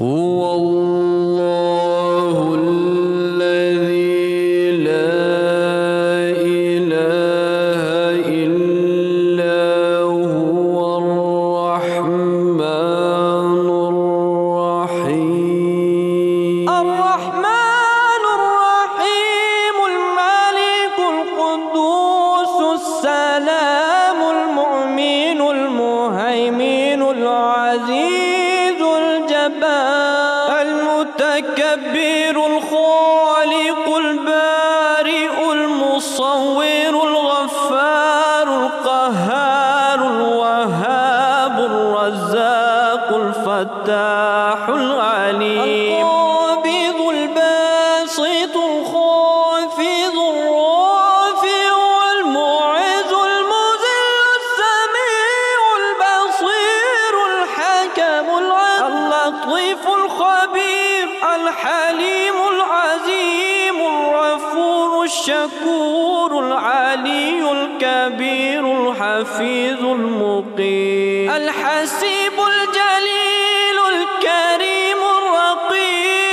هو الله الذي لا إله إلا هو الرحمن الرحيم الملك القدوس السلام المؤمن المهيمن العزيز الجبار المتكبر الخالق البارئ المصور الغفار القهار الوهاب الرزاق الفتاح العليم القابض الباسط الخافض الرافع المعز المذل السميع البصير الحكم اللطيف الخبير الحليم العظيم الغفور الشكور العلي الكبير الحفيظ المقيم الحسيب الجليل الكريم الرقيب